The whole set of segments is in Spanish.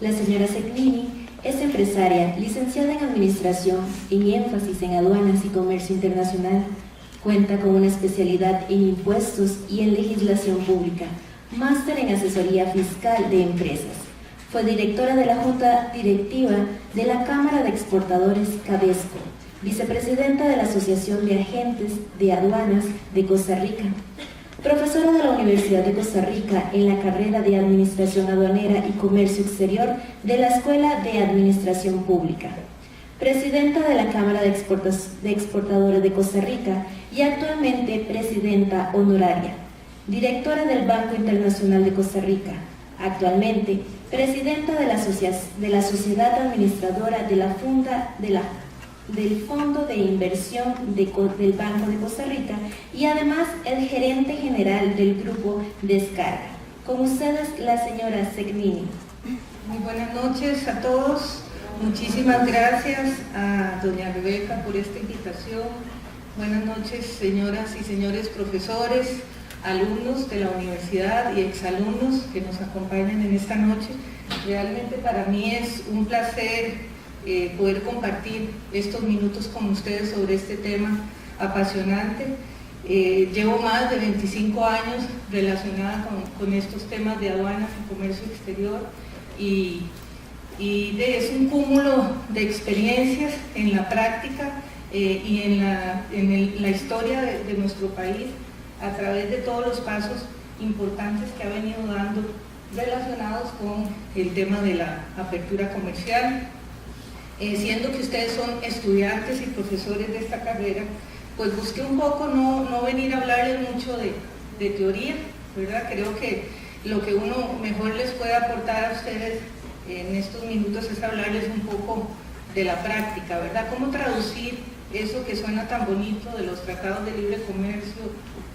La señora Ceclini es empresaria, licenciada en Administración, en énfasis en Aduanas y Comercio Internacional. Cuenta con una especialidad en Impuestos y en Legislación Pública, máster en Asesoría Fiscal de Empresas. Fue directora de la Junta Directiva de la Cámara de Exportadores Cadesco, vicepresidenta de la Asociación de Agentes de Aduanas de Costa Rica, profesora de la Universidad de Costa Rica en la carrera de Administración Aduanera y Comercio Exterior de la Escuela de Administración Pública, presidenta de la Cámara de Exportadores de Costa Rica y actualmente presidenta honoraria, directora del Banco Internacional de Costa Rica, actualmente presidenta de la Sociedad Administradora de la del Fondo de Inversión del Banco de Costa Rica y además el gerente general del Grupo Descarga. Con ustedes la señora Ceclini. Muy buenas noches a todos. Muchísimas gracias a doña Rebeca por esta invitación. Buenas noches, señoras y señores profesores, alumnos de la universidad y exalumnos que nos acompañan en esta noche. Realmente para mí es un placer poder compartir estos minutos con ustedes sobre este tema apasionante. Llevo más de 25 años relacionada con estos temas de aduanas y comercio exterior y es un cúmulo de experiencias en la práctica y en la historia de nuestro país a través de todos los pasos importantes que ha venido dando relacionados con el tema de la apertura comercial. Siendo que ustedes son estudiantes y profesores de esta carrera, pues busqué un poco no venir a hablarles mucho de teoría, ¿verdad? Creo que lo que uno mejor les puede aportar a ustedes en estos minutos es hablarles un poco de la práctica, ¿verdad? Cómo traducir eso que suena tan bonito de los tratados de libre comercio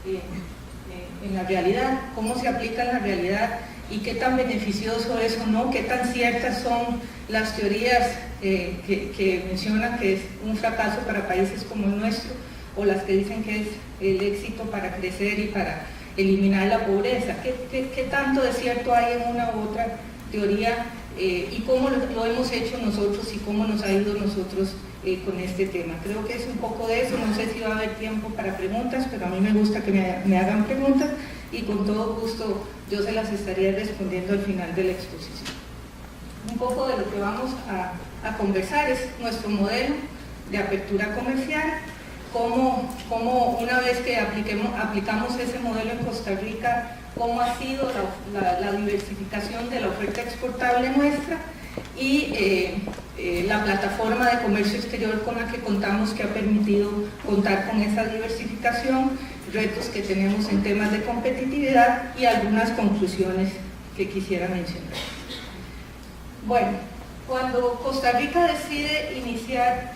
en la realidad, cómo se aplica en la realidad y qué tan beneficioso es o no, qué tan ciertas son las teorías que mencionan que es un fracaso para países como el nuestro, o las que dicen que es el éxito para crecer y para eliminar la pobreza. ¿Qué tanto de cierto hay en una u otra teoría y cómo lo hemos hecho nosotros y cómo nos ha ido nosotros con este tema? Creo que es un poco de eso. No sé si va a haber tiempo para preguntas, pero a mí me gusta que me hagan preguntas y con todo gusto yo se las estaría respondiendo al final de la exposición. Un poco de lo que vamos a conversar es nuestro modelo de apertura comercial, cómo una vez que aplicamos ese modelo en Costa Rica, cómo ha sido la diversificación de la oferta exportable nuestra y la plataforma de comercio exterior con la que contamos, que ha permitido contar con esa diversificación, retos que tenemos en temas de competitividad y algunas conclusiones que quisiera mencionar. Bueno, cuando Costa Rica decide iniciar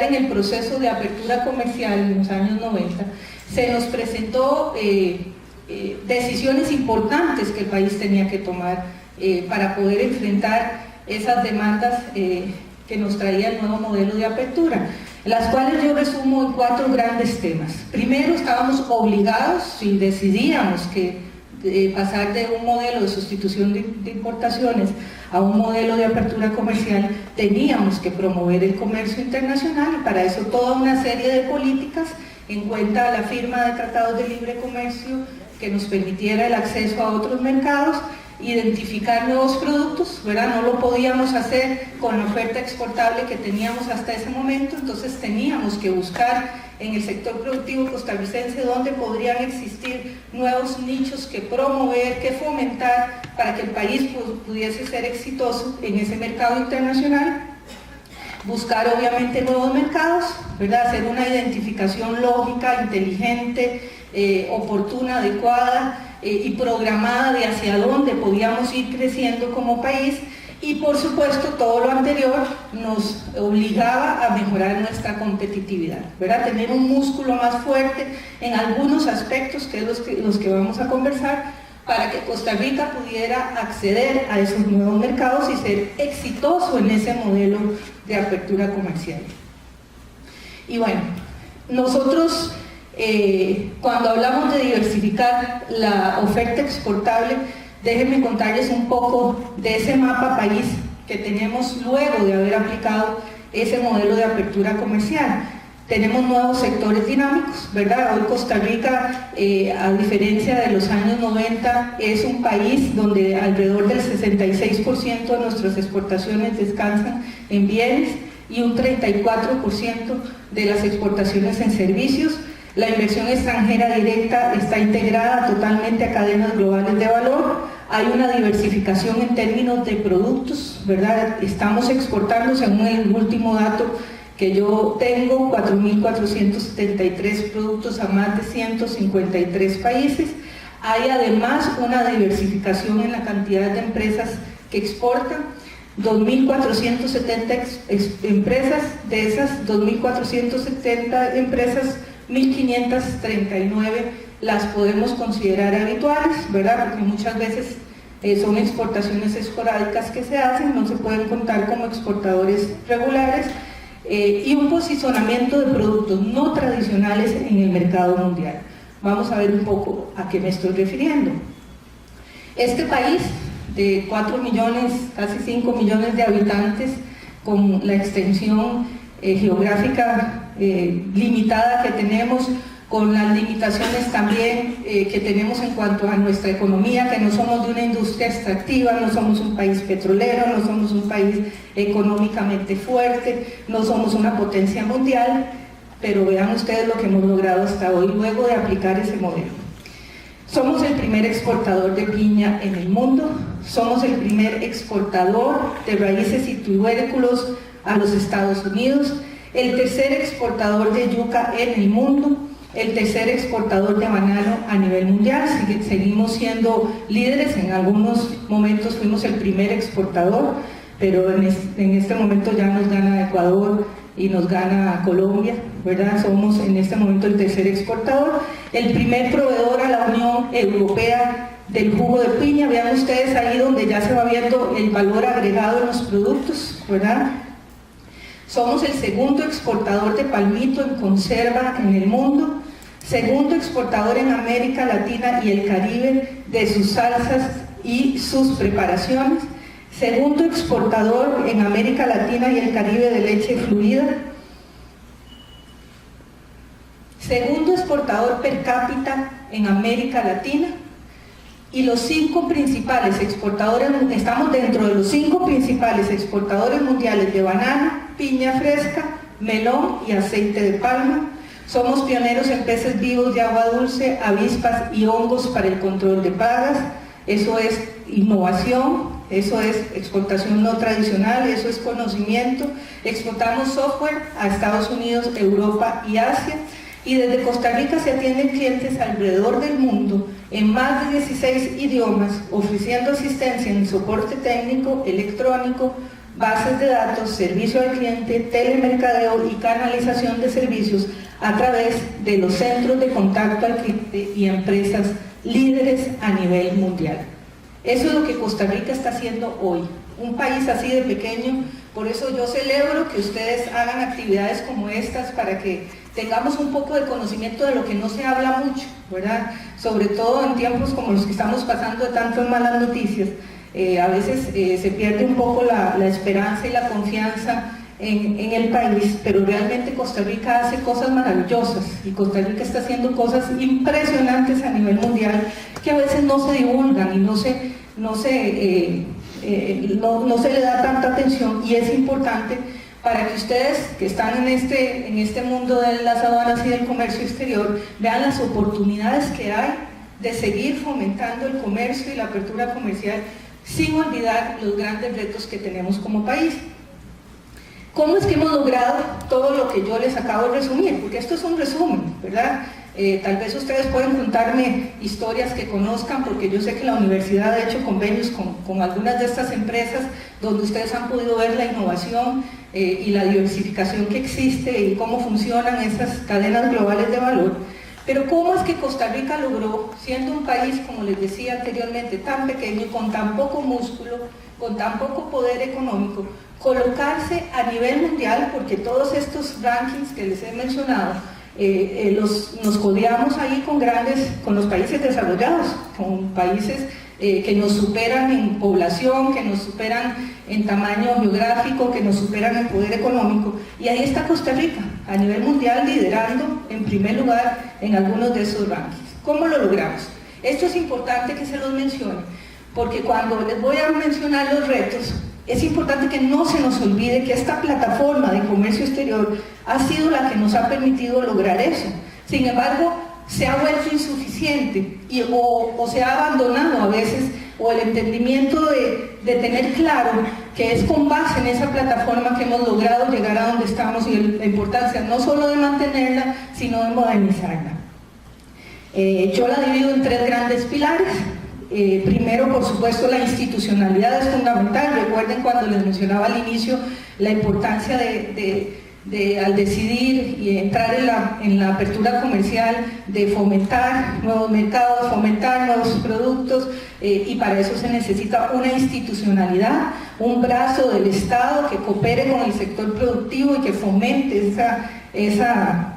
en el proceso de apertura comercial en los años 90, se nos presentó decisiones importantes que el país tenía que tomar para poder enfrentar esas demandas que nos traía el nuevo modelo de apertura, las cuales yo resumo en 4 grandes temas. Primero, estábamos obligados, si decidíamos pasar de un modelo de sustitución de importaciones a un modelo de apertura comercial, teníamos que promover el comercio internacional y para eso toda una serie de políticas, en cuenta la firma de tratados de libre comercio que nos permitiera el acceso a otros mercados, identificar nuevos productos, ¿verdad? No lo podíamos hacer con la oferta exportable que teníamos hasta ese momento, entonces teníamos que buscar en el sector productivo costarricense donde podrían existir nuevos nichos que promover, que fomentar para que el país pudiese ser exitoso en ese mercado internacional. Buscar obviamente nuevos mercados, ¿verdad? Hacer una identificación lógica, inteligente, oportuna, adecuada y programada de hacia dónde podíamos ir creciendo como país, y por supuesto todo lo anterior nos obligaba a mejorar nuestra competitividad, ¿verdad? Tener un músculo más fuerte en algunos aspectos, que es los que vamos a conversar, para que Costa Rica pudiera acceder a esos nuevos mercados y ser exitoso en ese modelo de apertura comercial. Y bueno, nosotros Cuando hablamos de diversificar la oferta exportable, déjenme contarles un poco de ese mapa país que tenemos luego de haber aplicado ese modelo de apertura comercial. Tenemos nuevos sectores dinámicos, ¿verdad? Hoy Costa Rica, a diferencia de los años 90, es un país donde alrededor del 66% de nuestras exportaciones descansan en bienes y un 34% de las exportaciones en servicios. La inversión extranjera directa está integrada totalmente a cadenas globales de valor. Hay una diversificación en términos de productos, ¿verdad? Estamos exportando, según el último dato que yo tengo, 4.473 productos a más de 153 países. Hay además una diversificación en la cantidad de empresas que exportan, 2.470 empresas, de esas 2.470 empresas, 1.539 las podemos considerar habituales, ¿verdad? Porque muchas veces son exportaciones esporádicas que se hacen, no se pueden contar como exportadores regulares, y un posicionamiento de productos no tradicionales en el mercado mundial. Vamos a ver un poco a qué me estoy refiriendo. Este país de 4 millones, casi 5 millones de habitantes, con la extensión geográfica limitada que tenemos, con las limitaciones también que tenemos en cuanto a nuestra economía, que no somos de una industria extractiva, no somos un país petrolero, no somos un país económicamente fuerte, no somos una potencia mundial, pero vean ustedes lo que hemos logrado hasta hoy luego de aplicar ese modelo. Somos el primer exportador de piña en el mundo, somos el primer exportador de raíces y tubérculos a los Estados Unidos, el tercer exportador de yuca en el mundo, el tercer exportador de banano a nivel mundial. Seguimos siendo líderes, en algunos momentos fuimos el primer exportador, pero en este momento ya nos gana Ecuador y nos gana Colombia, ¿verdad? Somos en este momento el tercer exportador, el primer proveedor a la Unión Europea del jugo de piña. Vean ustedes ahí donde ya se va viendo el valor agregado en los productos, ¿verdad? Somos el segundo exportador de palmito en conserva en el mundo, segundo exportador en América Latina y el Caribe de sus salsas y sus preparaciones, segundo exportador en América Latina y el Caribe de leche fluida, segundo exportador per cápita en América Latina, y los 5 principales exportadores, estamos dentro de los 5 principales exportadores mundiales de banano, piña fresca, melón y aceite de palma. Somos pioneros en peces vivos de agua dulce, avispas y hongos para el control de plagas. Eso es innovación, eso es exportación no tradicional, eso es conocimiento. Exportamos software a Estados Unidos, Europa y Asia. Y desde Costa Rica se atienden clientes alrededor del mundo en más de 16 idiomas, ofreciendo asistencia en soporte técnico, electrónico, bases de datos, servicio al cliente, telemercadeo y canalización de servicios a través de los centros de contacto al cliente y empresas líderes a nivel mundial. Eso es lo que Costa Rica está haciendo hoy, un país así de pequeño. Por eso yo celebro que ustedes hagan actividades como estas para que tengamos un poco de conocimiento de lo que no se habla mucho, ¿verdad? Sobre todo en tiempos como los que estamos pasando de tantas malas noticias. A veces se pierde un poco la esperanza y la confianza en el país, pero realmente Costa Rica hace cosas maravillosas y Costa Rica está haciendo cosas impresionantes a nivel mundial que a veces no se divulgan y no se le da tanta atención, y es importante para que ustedes que están en este mundo de las aduanas y del comercio exterior vean las oportunidades que hay de seguir fomentando el comercio y la apertura comercial sin olvidar los grandes retos que tenemos como país. ¿Cómo es que hemos logrado todo lo que yo les acabo de resumir? Porque esto es un resumen, ¿verdad? Tal vez ustedes pueden contarme historias que conozcan, porque yo sé que la universidad ha hecho convenios con algunas de estas empresas donde ustedes han podido ver la innovación y la diversificación que existe y cómo funcionan esas cadenas globales de valor. Pero ¿cómo es que Costa Rica logró, siendo un país, como les decía anteriormente, tan pequeño, con tan poco músculo, con tan poco poder económico, colocarse a nivel mundial? Porque todos estos rankings que les he mencionado nos codeamos ahí con los países desarrollados, con países que nos superan en población, que nos superan en tamaño geográfico, que nos superan en poder económico, y ahí está Costa Rica, a nivel mundial, liderando en primer lugar en algunos de esos rankings. ¿Cómo lo logramos? Esto es importante que se los mencione, porque cuando les voy a mencionar los retos, es importante que no se nos olvide que esta plataforma de comercio exterior ha sido la que nos ha permitido lograr eso. Sin embargo, se ha vuelto insuficiente o se ha abandonado a veces, o el entendimiento de tener claro que es con base en esa plataforma que hemos logrado llegar a donde estamos, y la importancia no solo de mantenerla, sino de modernizarla. Yo la divido en 3 grandes pilares. Primero, por supuesto, la institucionalidad es fundamental. Recuerden cuando les mencionaba al inicio la importancia al decidir y entrar en la apertura comercial, de fomentar nuevos mercados, fomentar nuevos productos, y para eso se necesita una institucionalidad, un brazo del Estado que coopere con el sector productivo y que fomente esa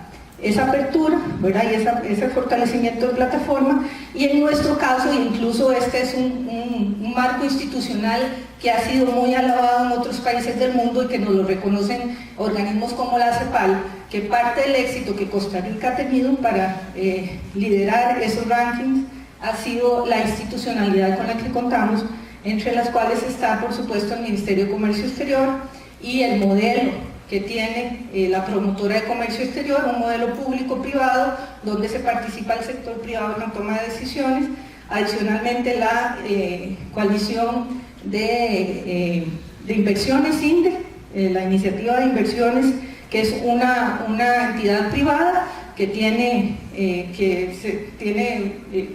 apertura, ¿verdad? Y ese fortalecimiento de plataforma. Y en nuestro caso, incluso este es un marco institucional que ha sido muy alabado en otros países del mundo y que nos lo reconocen organismos como la CEPAL, que parte del éxito que Costa Rica ha tenido para liderar esos rankings ha sido la institucionalidad con la que contamos, entre las cuales está, por supuesto, el Ministerio de Comercio Exterior y el modelo que tiene la promotora de comercio exterior, un modelo público-privado donde se participa el sector privado en la toma de decisiones. Adicionalmente, la coalición de inversiones INDE, la iniciativa de inversiones, que es una entidad privada que tiene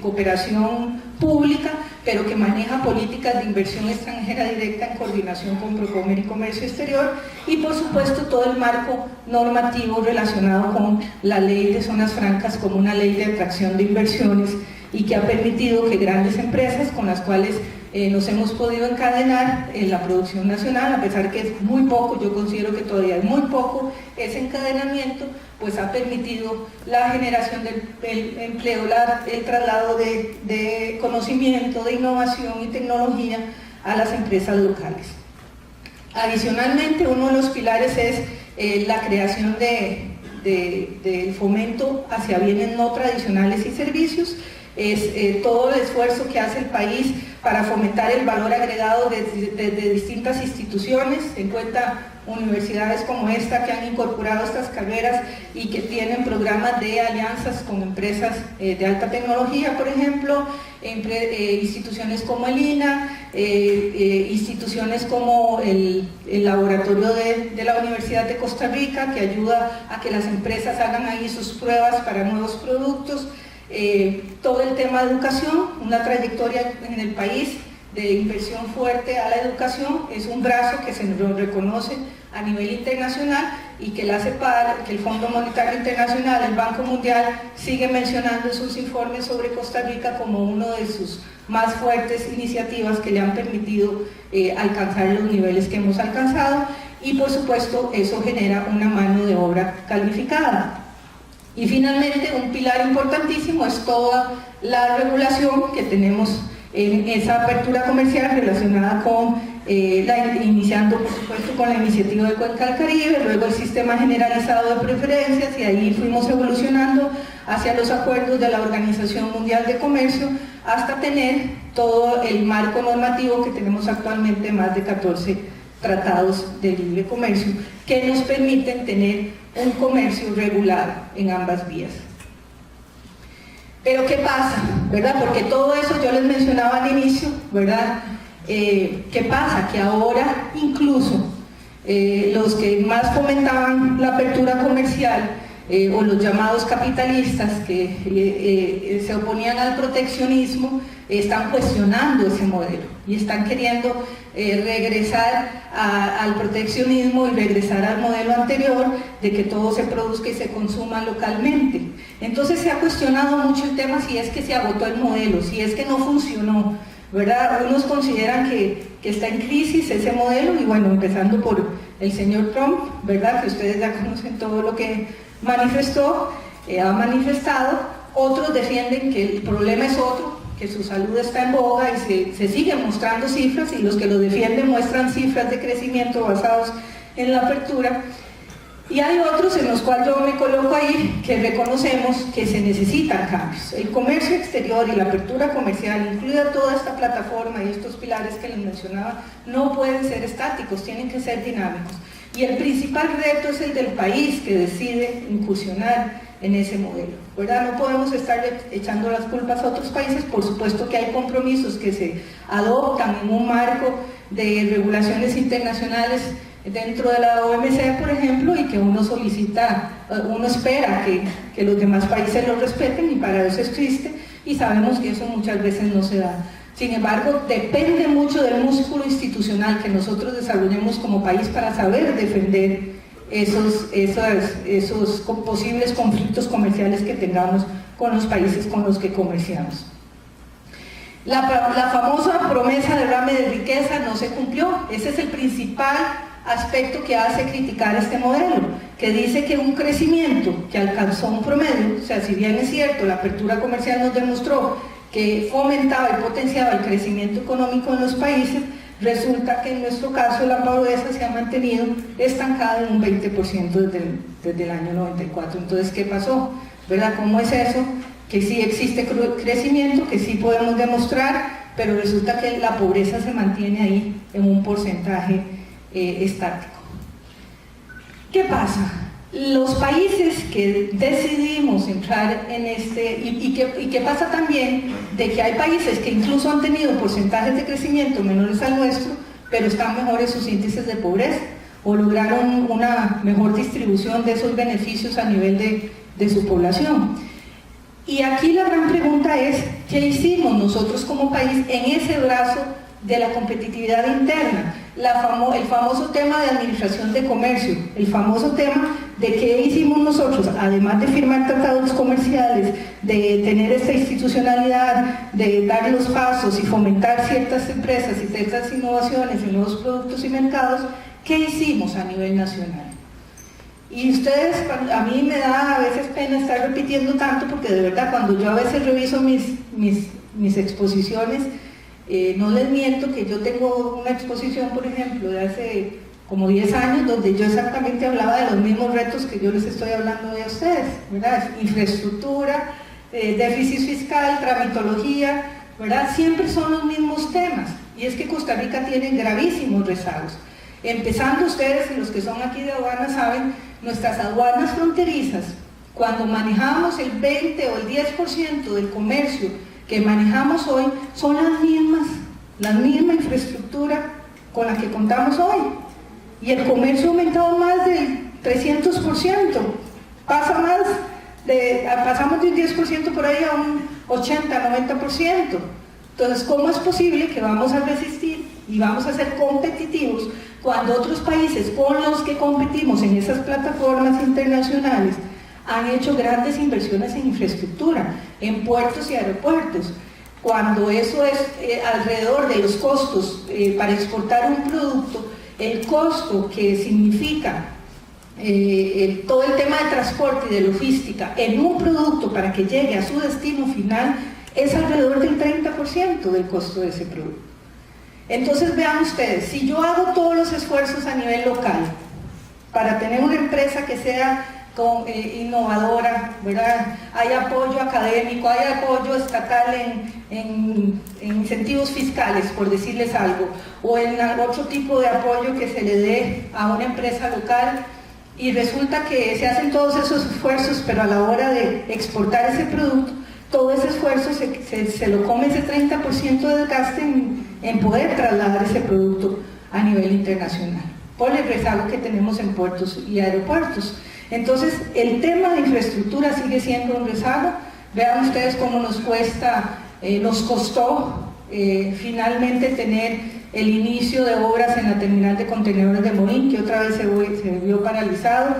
cooperación pública, pero que maneja políticas de inversión extranjera directa en coordinación con Procomer y Comercio Exterior, y por supuesto todo el marco normativo relacionado con la ley de zonas francas como una ley de atracción de inversiones, y que ha permitido que grandes empresas con las cuales nos hemos podido encadenar en la producción nacional, a pesar que es muy poco, yo considero que todavía es muy poco ese encadenamiento, pues ha permitido la generación del empleo, el traslado de conocimiento, de innovación y tecnología a las empresas locales. Adicionalmente, uno de los pilares es la creación del fomento hacia bienes no tradicionales y servicios. Es todo el esfuerzo que hace el país para fomentar el valor agregado de distintas instituciones, en cuenta universidades como esta que han incorporado estas carreras y que tienen programas de alianzas con empresas de alta tecnología, por ejemplo, instituciones como el INA, instituciones como el laboratorio de la Universidad de Costa Rica, que ayuda a que las empresas hagan ahí sus pruebas para nuevos productos. Todo el tema de educación, una trayectoria en el país de inversión fuerte a la educación, es un brazo que se nos reconoce a nivel internacional y que la CEPAL, que el Fondo Monetario Internacional, el Banco Mundial sigue mencionando en sus informes sobre Costa Rica como uno de sus más fuertes iniciativas que le han permitido alcanzar los niveles que hemos alcanzado, y por supuesto eso genera una mano de obra calificada. Y finalmente, un pilar importantísimo es toda la regulación que tenemos en esa apertura comercial relacionada con, iniciando por supuesto con la iniciativa de Cuenca del Caribe, luego el sistema generalizado de preferencias, y ahí fuimos evolucionando hacia los acuerdos de la Organización Mundial de Comercio, hasta tener todo el marco normativo que tenemos actualmente, más de 14 tratados de libre comercio, que nos permiten tener un comercio regulado en ambas vías. Pero ¿qué pasa? ¿Verdad? Porque todo eso yo les mencionaba al inicio, ¿verdad? ¿Qué pasa? Que ahora incluso los que más fomentaban la apertura comercial, o los llamados capitalistas que se oponían al proteccionismo, están cuestionando ese modelo y están queriendo regresar al proteccionismo y regresar al modelo anterior de que todo se produzca y se consuma localmente. Entonces se ha cuestionado mucho el tema si es que se agotó el modelo, si es que no funcionó, ¿verdad? Algunos consideran que está en crisis ese modelo, y bueno, empezando por el señor Trump, ¿verdad? Que ustedes ya conocen todo lo que manifestó, ha manifestado. Otros defienden que el problema es otro, que su salud está en boga y se siguen mostrando cifras, y los que lo defienden muestran cifras de crecimiento basados en la apertura. Y hay otros en los cuales yo me coloco ahí, que reconocemos que se necesitan cambios. El comercio exterior y la apertura comercial, incluida toda esta plataforma y estos pilares que les mencionaba, no pueden ser estáticos, tienen que ser dinámicos. Y el principal reto es el del país que decide incursionar en ese modelo, ¿verdad? No podemos estar echando las culpas a otros países. Por supuesto que hay compromisos que se adoptan en un marco de regulaciones internacionales dentro de la OMC, por ejemplo, y que uno solicita, uno espera que los demás países lo respeten, y para eso existe, y sabemos que eso muchas veces no se da. Sin embargo, depende mucho del músculo institucional que nosotros desarrollemos como país para saber defender esos posibles conflictos comerciales que tengamos con los países con los que comerciamos. La famosa promesa de derrame de riqueza no se cumplió. Ese es el principal aspecto que hace criticar este modelo, que dice que un crecimiento que alcanzó un promedio, o sea, si bien es cierto, la apertura comercial nos demostró que fomentaba y potenciaba el crecimiento económico en los países, resulta que en nuestro caso la pobreza se ha mantenido estancada en un 20% desde el año 94. Entonces, ¿qué pasó? ¿Verdad? ¿Cómo es eso? Que sí existe crecimiento, que sí podemos demostrar, pero resulta que la pobreza se mantiene ahí en un porcentaje estático. ¿Qué pasa? Los países que decidimos entrar en y qué pasa también de que hay países que incluso han tenido porcentajes de crecimiento menores al nuestro, pero están mejores sus índices de pobreza, o lograron una mejor distribución de esos beneficios a nivel de su población. Y aquí la gran pregunta es, ¿qué hicimos nosotros como país en ese brazo de la competitividad interna? El famoso tema de administración de comercio, el famoso tema de qué hicimos nosotros, además de firmar tratados comerciales, de tener esta institucionalidad, de dar los pasos y fomentar ciertas empresas y ciertas innovaciones en nuevos productos y mercados. ¿Qué hicimos a nivel nacional? Y ustedes, a mí me da a veces pena estar repitiendo tanto, porque de verdad cuando yo a veces reviso mis exposiciones, no les miento que yo tengo una exposición, por ejemplo, de hace como 10 años, donde yo exactamente hablaba de los mismos retos que yo les estoy hablando hoy a ustedes, ¿verdad? Infraestructura, déficit fiscal, tramitología, ¿verdad? Siempre son los mismos temas, y es que Costa Rica tiene gravísimos rezagos. Empezando ustedes, los que son aquí de aduanas saben, nuestras aduanas fronterizas, cuando manejábamos el 20 o el 10% del comercio que manejamos hoy, son la misma infraestructura con la que contamos hoy. Y el comercio ha aumentado más del 300%, pasamos de un 10% por ahí a un 80-90%. Entonces, ¿cómo es posible que vamos a resistir y vamos a ser competitivos cuando otros países con los que competimos en esas plataformas internacionales han hecho grandes inversiones en infraestructura, en puertos y aeropuertos? Cuando eso es alrededor de los costos para exportar un producto, el costo que significa todo el tema de transporte y de logística en un producto para que llegue a su destino final es alrededor del 30% del costo de ese producto. Entonces vean ustedes, si yo hago todos los esfuerzos a nivel local para tener una empresa que sea innovadora, ¿verdad? Hay apoyo académico, hay apoyo estatal en incentivos fiscales, por decirles algo, o en otro tipo de apoyo que se le dé a una empresa local, y resulta que se hacen todos esos esfuerzos, pero a la hora de exportar ese producto, todo ese esfuerzo se lo come ese 30% de desgaste en poder trasladar ese producto a nivel internacional, por el rezago que tenemos en puertos y aeropuertos. Entonces, el tema de infraestructura sigue siendo un rezago. Vean ustedes cómo nos costó finalmente tener el inicio de obras en la terminal de contenedores de Moín, que otra vez se vio paralizado.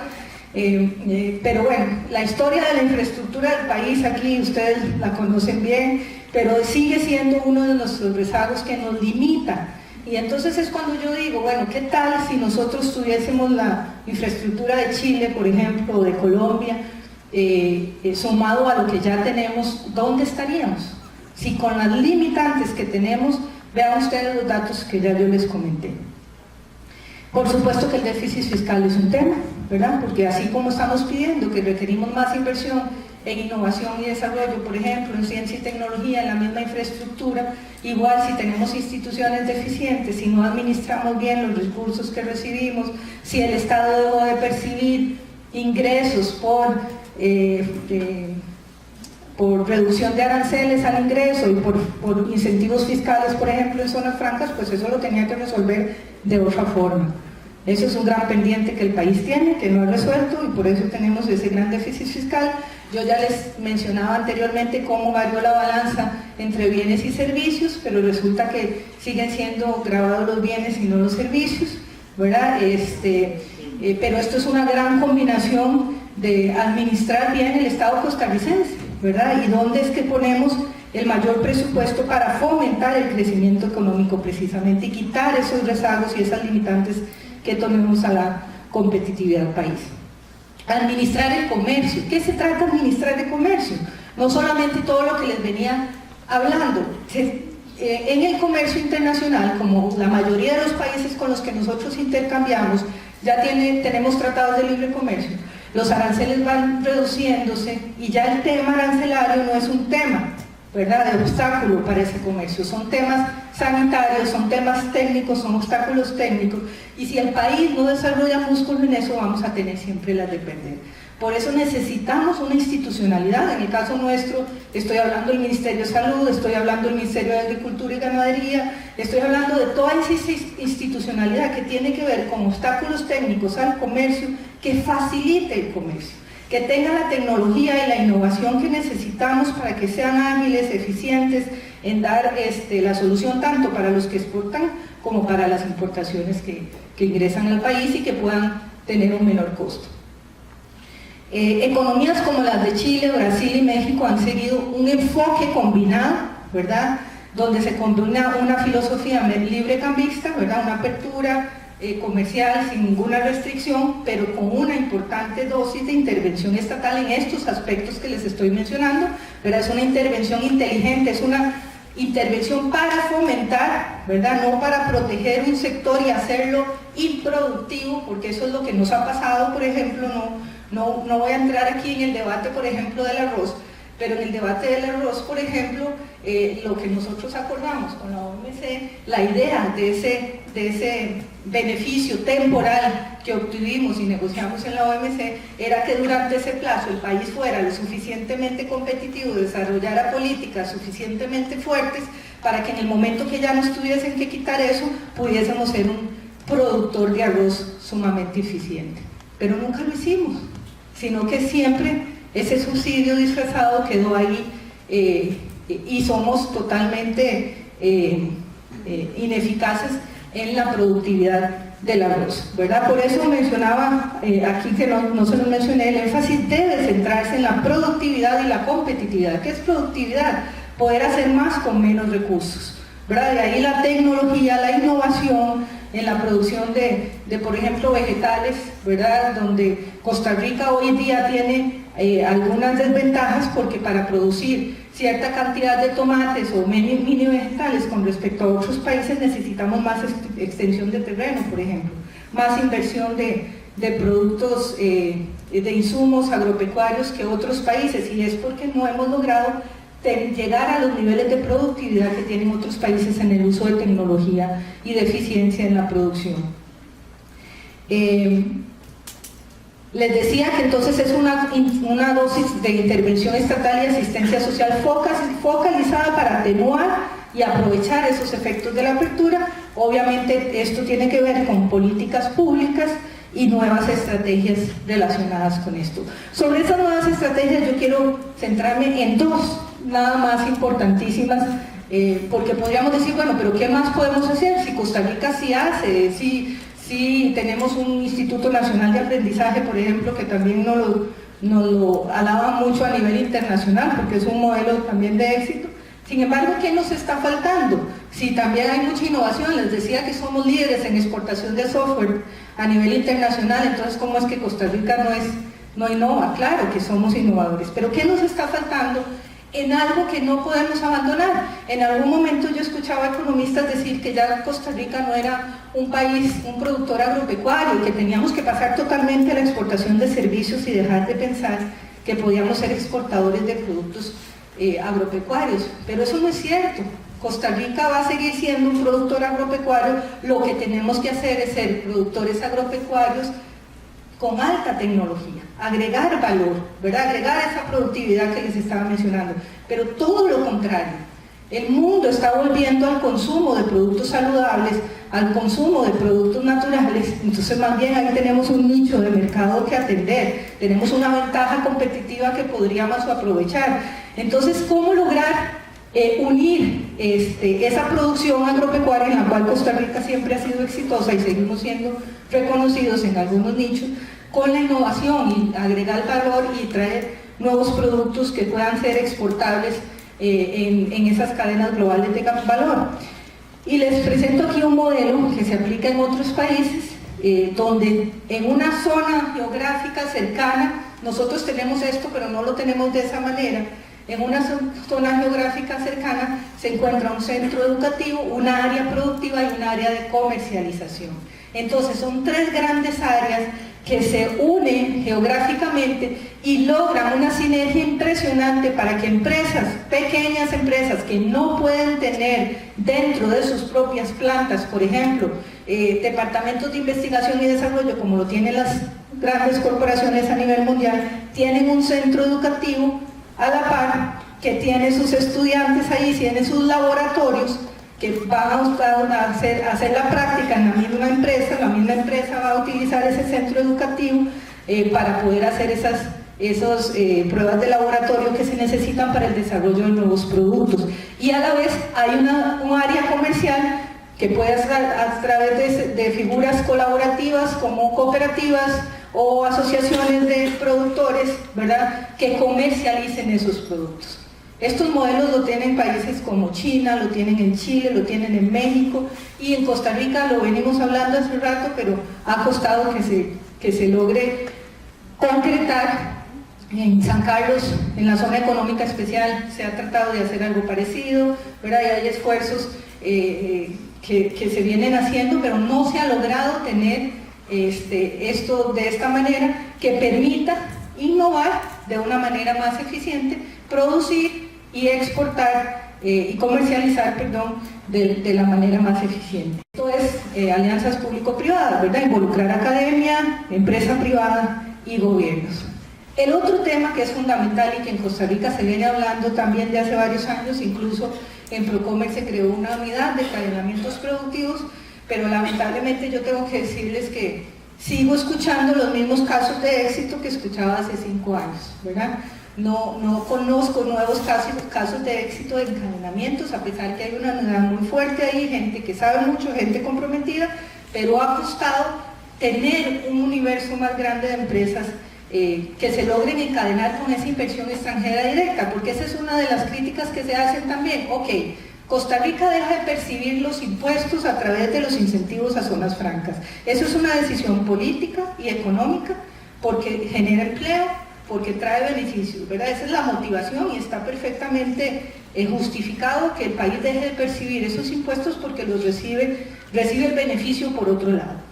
Pero bueno, la historia de la infraestructura del país aquí ustedes la conocen bien, pero sigue siendo uno de nuestros rezagos que nos limita. Y entonces es cuando yo digo, bueno, ¿qué tal si nosotros tuviésemos la infraestructura de Chile, por ejemplo, o de Colombia, sumado a lo que ya tenemos, ¿dónde estaríamos? Si con las limitantes que tenemos, vean ustedes los datos que ya yo les comenté. Por supuesto que el déficit fiscal es un tema, ¿verdad? Porque así como estamos pidiendo que requerimos más inversión en innovación y desarrollo, por ejemplo, en ciencia y tecnología, en la misma infraestructura, igual si tenemos instituciones deficientes, si no administramos bien los recursos que recibimos, si el Estado dejó de percibir ingresos por reducción de aranceles al ingreso y por incentivos fiscales, por ejemplo, en zonas francas, pues eso lo tenía que resolver de otra forma. Eso es un gran pendiente que el país tiene, que no ha resuelto, y por eso tenemos ese gran déficit fiscal. Yo ya les mencionaba anteriormente cómo varió la balanza entre bienes y servicios, pero resulta que siguen siendo grabados los bienes y no los servicios, ¿verdad? Pero esto es una gran combinación de administrar bien el Estado costarricense, ¿verdad? Y dónde es que ponemos el mayor presupuesto para fomentar el crecimiento económico precisamente y quitar esos rezagos y esas limitantes que tenemos a la competitividad del país. Administrar el comercio. ¿Qué se trata de administrar el comercio? No solamente todo lo que les venía hablando. En el comercio internacional, como la mayoría de los países con los que nosotros intercambiamos, ya tenemos tratados de libre comercio. Los aranceles van reduciéndose y ya el tema arancelario no es un tema, ¿verdad?, de obstáculo para ese comercio. Son temas sanitarios, son temas técnicos, son obstáculos técnicos, y si el país no desarrolla músculo en eso, vamos a tener siempre las de perder. Por eso necesitamos una institucionalidad. En el caso nuestro, estoy hablando del Ministerio de Salud, estoy hablando del Ministerio de Agricultura y Ganadería, estoy hablando de toda esa institucionalidad que tiene que ver con obstáculos técnicos al comercio, que facilite el comercio, que tenga la tecnología y la innovación que necesitamos para que sean ágiles, eficientes en dar la solución tanto para los que exportan como para las importaciones que ingresan al país y que puedan tener un menor costo. Economías como las de Chile, Brasil y México han seguido un enfoque combinado, ¿verdad?, donde se combina una filosofía libre cambista, ¿verdad?, una apertura comercial sin ninguna restricción, pero con una importante dosis de intervención estatal en estos aspectos que les estoy mencionando, ¿verdad? Es una intervención inteligente, es una intervención para fomentar, ¿verdad?, no para proteger un sector y hacerlo improductivo, porque eso es lo que nos ha pasado. Por ejemplo, no voy a entrar aquí en el debate, por ejemplo, del arroz, pero en el debate del arroz, por ejemplo, lo que nosotros acordamos con la OMC, la idea de ese beneficio temporal que obtuvimos y negociamos en la OMC, era que durante ese plazo el país fuera lo suficientemente competitivo, desarrollara políticas suficientemente fuertes para que en el momento que ya nos tuviesen que quitar eso, pudiésemos ser un productor de arroz sumamente eficiente. Pero nunca lo hicimos, sino que siempre ese subsidio disfrazado quedó ahí y somos totalmente ineficaces en la productividad del arroz, ¿verdad? Por eso mencionaba aquí, que no se lo mencioné, el énfasis debe centrarse en la productividad y la competitividad. ¿Qué es productividad? Poder hacer más con menos recursos, ¿verdad? De ahí la tecnología, la innovación en la producción de por ejemplo, vegetales, ¿verdad?, donde Costa Rica hoy día tiene algunas desventajas, porque para producir cierta cantidad de tomates o mini vegetales con respecto a otros países necesitamos más extensión de terreno, por ejemplo, más inversión de productos, de insumos agropecuarios que otros países, y es porque no hemos logrado llegar a los niveles de productividad que tienen otros países en el uso de tecnología y de eficiencia en la producción. Les decía que entonces es una dosis de intervención estatal y asistencia social focalizada para atenuar y aprovechar esos efectos de la apertura. Obviamente esto tiene que ver con políticas públicas y nuevas estrategias relacionadas con esto. Sobre esas nuevas estrategias yo quiero centrarme en dos nada más importantísimas, porque podríamos decir, bueno, pero ¿qué más podemos hacer? Si Costa Rica sí hace, si tenemos un Instituto Nacional de Aprendizaje, por ejemplo, que también nos lo alaba mucho a nivel internacional, porque es un modelo también de éxito. Sin embargo, ¿qué nos está faltando? Si también hay mucha innovación, les decía que somos líderes en exportación de software a nivel internacional, entonces ¿cómo es que Costa Rica no innova. Claro que somos innovadores, pero ¿qué nos está faltando en algo que no podemos abandonar? En algún momento yo escuchaba a economistas decir que ya Costa Rica no era un país, un productor agropecuario, que teníamos que pasar totalmente a la exportación de servicios y dejar de pensar que podíamos ser exportadores de productos agropecuarios, pero eso no es cierto. Costa Rica va a seguir siendo un productor agropecuario. Lo que tenemos que hacer es ser productores agropecuarios con alta tecnología, agregar valor, ¿verdad? Agregar esa productividad que les estaba mencionando, pero todo lo contrario. El mundo está volviendo al consumo de productos saludables, al consumo de productos naturales, entonces más bien ahí tenemos un nicho de mercado que atender, tenemos una ventaja competitiva que podríamos aprovechar. Entonces, ¿cómo lograr unir esa producción agropecuaria en la cual Costa Rica siempre ha sido exitosa y seguimos siendo reconocidos en algunos nichos, con la innovación y agregar valor y traer nuevos productos que puedan ser exportables en esas cadenas globales de valor? Y les presento aquí un modelo que se aplica en otros países, donde en una zona geográfica cercana, nosotros tenemos esto pero no lo tenemos de esa manera. En una zona geográfica cercana se encuentra un centro educativo, una área productiva y un área de comercialización. Entonces son tres grandes áreas que se unen geográficamente y logran una sinergia impresionante para que empresas, pequeñas empresas que no pueden tener dentro de sus propias plantas, por ejemplo, departamentos de investigación y desarrollo como lo tienen las grandes corporaciones a nivel mundial, tienen un centro educativo a la par, que tiene sus estudiantes ahí, tiene sus laboratorios, que van a hacer la práctica en la misma empresa va a utilizar ese centro educativo para poder hacer esas pruebas de laboratorio que se necesitan para el desarrollo de nuevos productos. Y a la vez hay un área comercial que puede hacer a través de figuras colaborativas como cooperativas o asociaciones de productores, ¿verdad?, que comercialicen esos productos. Estos modelos lo tienen países como China, lo tienen en Chile, lo tienen en México y en Costa Rica lo venimos hablando hace un rato, pero ha costado que se logre concretar. En San Carlos, en la zona económica especial, se ha tratado de hacer algo parecido, ¿verdad? Y hay esfuerzos que se vienen haciendo, pero no se ha logrado tener esto de esta manera que permita innovar de una manera más eficiente, producir y exportar y comercializar, de la manera más eficiente. Esto es alianzas público-privadas, ¿verdad? Involucrar academia, empresa privada y gobiernos. El otro tema que es fundamental y que en Costa Rica se viene hablando también de hace varios años, incluso en Procomer se creó una unidad de encadenamientos productivos, pero lamentablemente yo tengo que decirles que sigo escuchando los mismos casos de éxito que escuchaba hace 5 años, ¿verdad? No conozco nuevos casos de éxito de encadenamientos, a pesar que hay una unidad muy fuerte ahí, gente que sabe mucho, gente comprometida, pero ha costado tener un universo más grande de empresas que se logren encadenar con esa inversión extranjera directa, porque esa es una de las críticas que se hacen también. Ok, Costa Rica deja de percibir los impuestos a través de los incentivos a zonas francas. Eso es una decisión política y económica porque genera empleo, porque trae beneficios, ¿verdad? Esa es la motivación y está perfectamente justificado que el país deje de percibir esos impuestos porque los recibe el beneficio por otro lado.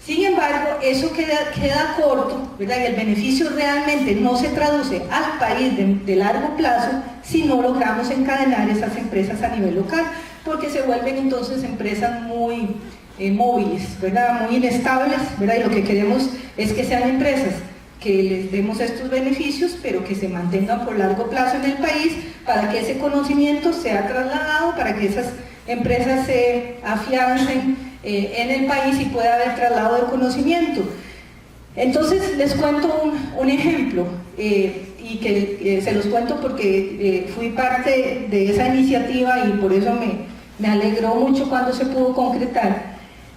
Sin embargo, eso queda corto, ¿verdad? Y el beneficio realmente no se traduce al país de largo plazo si no logramos encadenar esas empresas a nivel local, porque se vuelven entonces empresas muy móviles, ¿verdad? Muy inestables, ¿verdad? Y lo que queremos es que sean empresas que les demos estos beneficios, pero que se mantengan por largo plazo en el país, para que ese conocimiento sea trasladado, para que esas empresas se afiancen en el país y pueda haber traslado de conocimiento. Entonces les cuento un ejemplo, y que se los cuento porque fui parte de esa iniciativa y por eso me alegró mucho cuando se pudo concretar.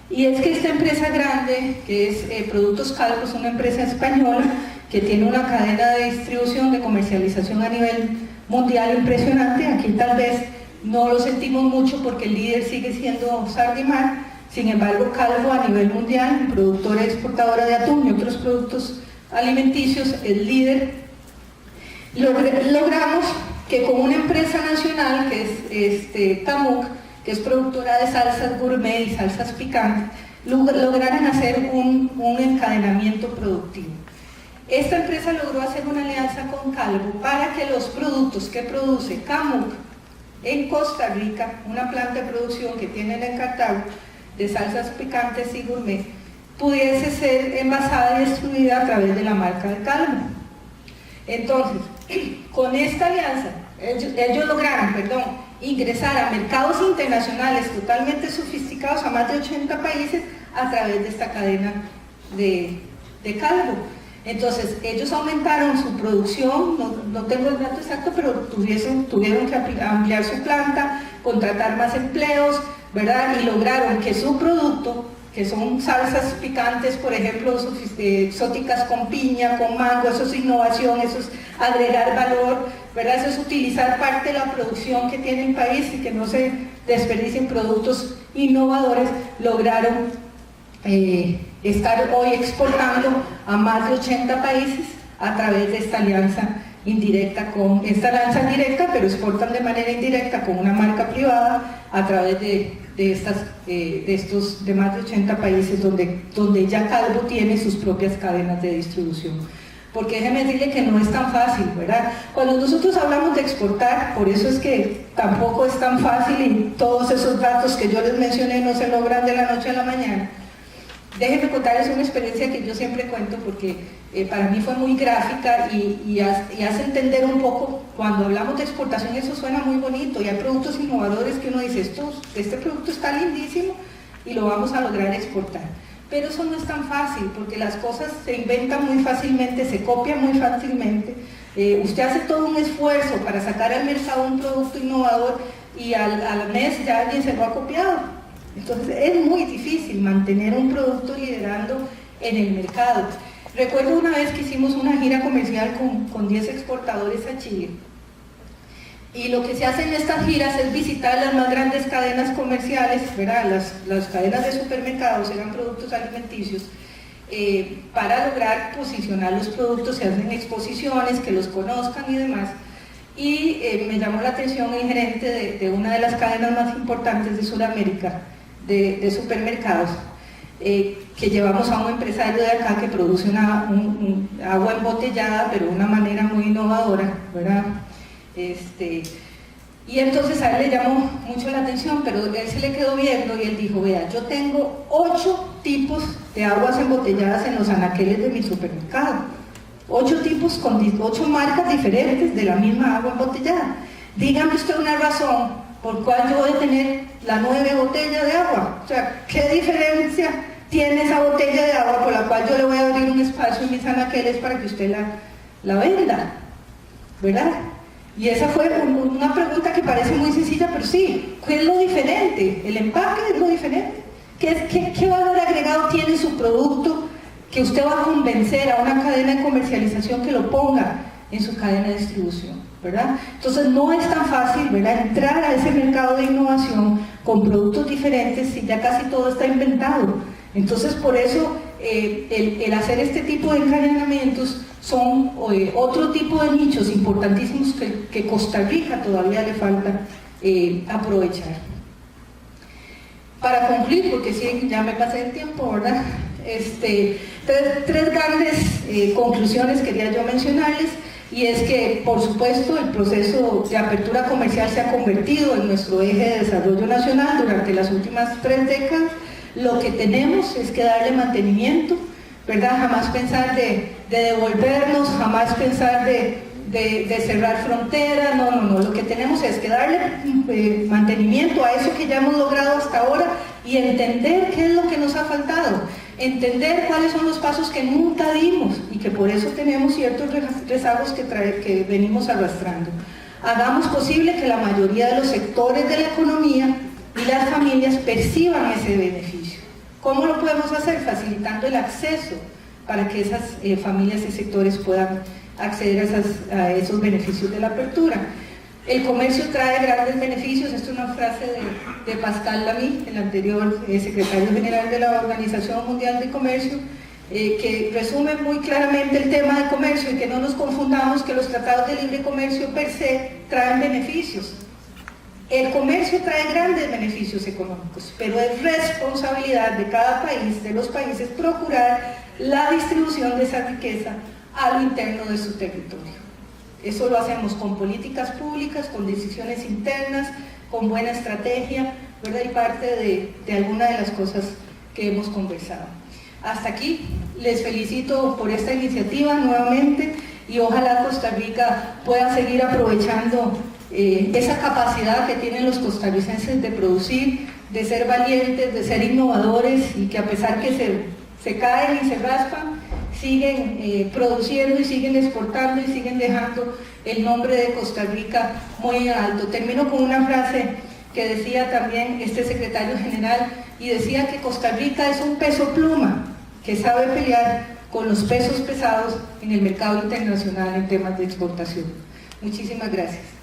Y es que esta empresa grande, que es Productos Calvo, es una empresa española que tiene una cadena de distribución, de comercialización a nivel mundial impresionante. Aquí tal vez no lo sentimos mucho porque el líder sigue siendo Sardimar. Sin embargo, Calvo a nivel mundial, productora y exportadora de atún y otros productos alimenticios es líder. Logramos que con una empresa nacional, que es Camuc, que es productora de salsas gourmet y salsas picantes, lograran hacer un encadenamiento productivo. Esta empresa logró hacer una alianza con Calvo para que los productos que produce Camuc en Costa Rica, una planta de producción que tienen en Cartago de salsas picantes y gourmet, pudiese ser envasada y distribuida a través de la marca de Calvo. Entonces, con esta alianza, ellos lograron, ingresar a mercados internacionales totalmente sofisticados a más de 80 países a través de esta cadena de Calvo. Entonces, ellos aumentaron su producción, no tengo el dato exacto, pero tuvieron que ampliar su planta, contratar más empleos, ¿verdad? Y lograron que su producto, que son salsas picantes, por ejemplo, exóticas con piña, con mango, eso es innovación, eso es agregar valor, ¿verdad? Eso es utilizar parte de la producción que tiene el país y que no se desperdicien productos innovadores, lograron estar hoy exportando a más de 80 países a través de esta alianza indirecta pero exportan de manera indirecta con una marca privada a través de más de 80 países donde ya Calvo tiene sus propias cadenas de distribución. Porque déjeme decirle que no es tan fácil, ¿verdad? Cuando nosotros hablamos de exportar, por eso es que tampoco es tan fácil y todos esos datos que yo les mencioné no se logran de la noche a la mañana. Déjenme contarles una experiencia que yo siempre cuento porque para mí fue muy gráfica y hace entender un poco, cuando hablamos de exportación eso suena muy bonito y hay productos innovadores que uno dice, este producto está lindísimo y lo vamos a lograr exportar. Pero eso no es tan fácil porque las cosas se inventan muy fácilmente, se copian muy fácilmente. Usted hace todo un esfuerzo para sacar al mercado un producto innovador y al mes ya alguien se lo ha copiado. Entonces es muy difícil mantener un producto liderando en el mercado. Recuerdo una vez que hicimos una gira comercial con 10 exportadores a Chile y lo que se hace en estas giras es visitar las más grandes cadenas comerciales, ¿verdad? Las cadenas de supermercados, eran productos alimenticios, para lograr posicionar los productos, se hacen exposiciones, que los conozcan y demás. Y me llamó la atención el gerente de una de las cadenas más importantes de Sudamérica, de supermercados, que llevamos a un empresario de acá que produce agua embotellada, pero de una manera muy innovadora, ¿verdad? Y entonces a él le llamó mucho la atención, pero él se le quedó viendo y él dijo, vea, yo tengo 8 tipos de aguas embotelladas en los anaqueles de mi supermercado, 8 tipos con 8 marcas diferentes de la misma agua embotellada. Dígame usted una razón por cual yo voy a tener la 9 botella de agua. O sea, ¿qué diferencia tiene esa botella de agua por la cual yo le voy a abrir un espacio en mis anaqueles para que usted la venda? ¿Verdad? Y esa fue una pregunta que parece muy sencilla, pero sí, ¿qué es lo diferente? El empaque es lo diferente. ¿Qué valor agregado tiene su producto que usted va a convencer a una cadena de comercialización que lo ponga en su cadena de distribución? ¿Verdad? Entonces no es tan fácil, ¿verdad?, entrar a ese mercado de innovación con productos diferentes si ya casi todo está inventado. Entonces por eso el hacer este tipo de encadenamientos son otro tipo de nichos importantísimos que Costa Rica todavía le falta aprovechar. Para concluir, porque sí, ya me pasé el tiempo, ¿verdad? Tres grandes conclusiones quería yo mencionarles, y es que, por supuesto, el proceso de apertura comercial se ha convertido en nuestro eje de desarrollo nacional durante las últimas 3 décadas. Lo que tenemos es que darle mantenimiento, ¿verdad? Jamás pensar de devolvernos, jamás pensar de cerrar fronteras, no, lo que tenemos es que darle mantenimiento a eso que ya hemos logrado hasta ahora y entender qué es lo que nos ha faltado, entender cuáles son los pasos que nunca dimos y que por eso tenemos ciertos rezagos que venimos arrastrando. Hagamos posible que la mayoría de los sectores de la economía y las familias perciban ese beneficio. ¿Cómo lo podemos hacer? Facilitando el acceso para que esas familias y sectores puedan acceder a esos beneficios de la apertura. El comercio trae grandes beneficios, esto es una frase de Pascal Lamy, el anterior secretario general de la Organización Mundial de Comercio, que resume muy claramente el tema de comercio, y que no nos confundamos que los tratados de libre comercio per se traen beneficios. El comercio trae grandes beneficios económicos, pero es responsabilidad de cada país, de los países, procurar la distribución de esa riqueza a lo interno de su territorio. Eso lo hacemos con políticas públicas, con decisiones internas, con buena estrategia, ¿verdad? Y parte de algunas de las cosas que hemos conversado. Hasta aquí, les felicito por esta iniciativa nuevamente, y ojalá Costa Rica pueda seguir aprovechando esa capacidad que tienen los costarricenses de producir, de ser valientes, de ser innovadores, y que a pesar que se caen y se raspan, siguen produciendo y siguen exportando y siguen dejando el nombre de Costa Rica muy alto. Termino con una frase que decía también este secretario general, y decía que Costa Rica es un peso pluma que sabe pelear con los pesos pesados en el mercado internacional en temas de exportación. Muchísimas gracias.